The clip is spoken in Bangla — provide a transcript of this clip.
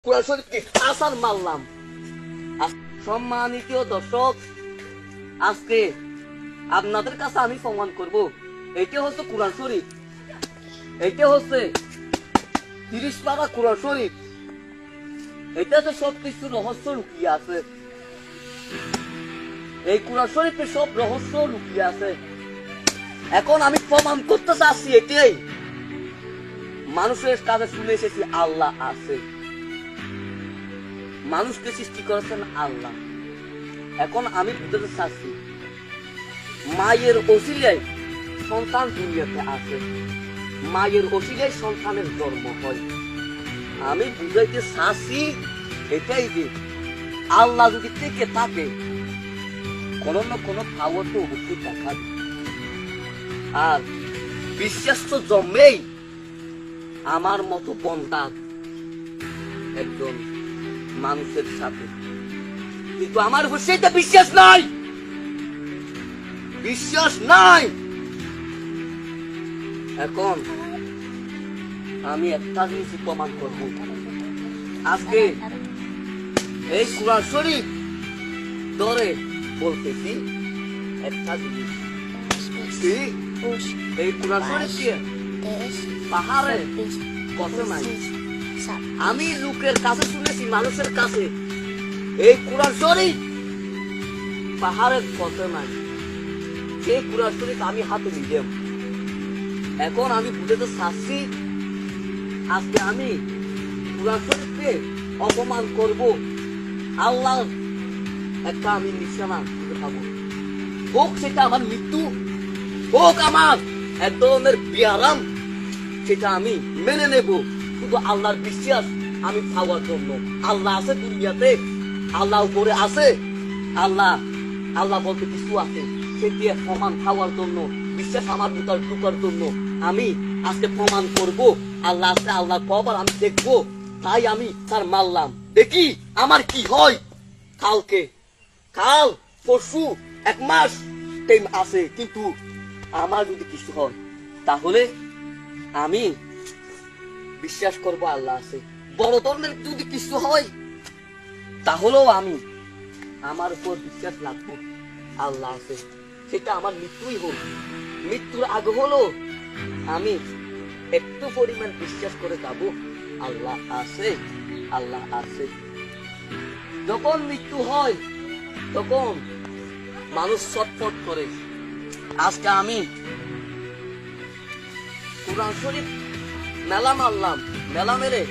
কোরআন শরীফকে আসার মারলাম। সম্মানিত দর্শক, আজকে আপনাদের কাছে আমি প্রমাণ করব, এইটা হচ্ছে কোরআন শরীফ, এইটা হচ্ছে 30 পারা কোরআন শরীফ। এটাতে সবকিছু রহস্য লুকিয়ে আছে। এই কোরআন শরীফে সব রহস্য লুকিয়ে আছে। এখন আমি প্রমাণ করতে চাচ্ছি এটাই, মানুষের কাছে শুনে এসেছি আল্লাহ আছে, মানুষকে সৃষ্টি করেছেন আল্লাহ। এখন আমি বুঝতে চাচ্ছি মায়ের ওসিলায় সন্তান দুনিয়াতে আছে, মায়ের ওসিলায় সন্তানের জন্ম হয়। আমি বুঝাইতে চাচ্ছি এটাই যে আল্লাহ যদি থেকে থাকে, কোনো না কোনো পাওয়ার তো অবশ্যই দেখাবে। আর বিশ্বাস তো জন্মেই আমার মতো বন্ধার একজন মানুষের সাথে, কিন্তু আমার উপর সেটা বিশ্বাস নাই, বিশ্বাস নাই। এখন আমি একটা জিনিস প্রমাণ করব। আজকে এই কোরআন শরীফ ধরে বলতেছি একটা জিনিস, এই কোরআন শরীফ দিয়ে পাহাড়ে কত নাই। আমি লোকের কাছে শুনেছি, মানুষের কাছে, এই কোরআন শরীফ পাহাড়ের কত নাই। সেই কোরআন শরীফ আমি হাতে নিলাম। এখন আমি বুঝতে চাচ্ছি আজকে আমি কোরআন শরীফকে অপমান করব, আল্লাহ একটা আমি নিশানা দেখাবো। হোক সেটা আমার মৃত্যু, হোক আমার এক ধরনের বিয়ারাম, সেটা আমি মেনে নেব, শুধু আল্লাহর বিশ্বাস আমি পাওয়ার জন্য। আল্লাহ আছে দুনিয়াতে, আল্লাহ উপরে আছে, আল্লাহ আল্লাহ বলতে কিছু আছে, সে দিয়ে প্রমাণ পাওয়ার জন্য, বিশ্বাস আমার ভিতর ঢুকার জন্য আমি আজকে প্রমাণ করব আল্লাহ আছে, আল্লাহ পাওয়ার আমি দেখবো। তাই আমি তার মারলাম, দেখি আমার কি হয়। কাল পরশু 1 মাস টাইম আছে, কিন্তু আমার যদি কিছু হয় তাহলে আমি বিশ্বাস করব আল্লাহ আছে। বড় ধরনের যদি কিছু হয় তাহলেও আমি আমার উপর বিশ্বাস রাখবো আল্লাহ আছে। সেটা আমার মৃত্যুই হোক, মৃত্যুর আগে হলো আমি একটু পরিমাণ বিশ্বাস করে যাবো আল্লাহ আছে, আল্লাহ আছে। যখন মৃত্যু হয় তখন মানুষ ছটফট করে। আজকে আমি কোরআন শরীফ মেলা মারলাম, মেলা মেরে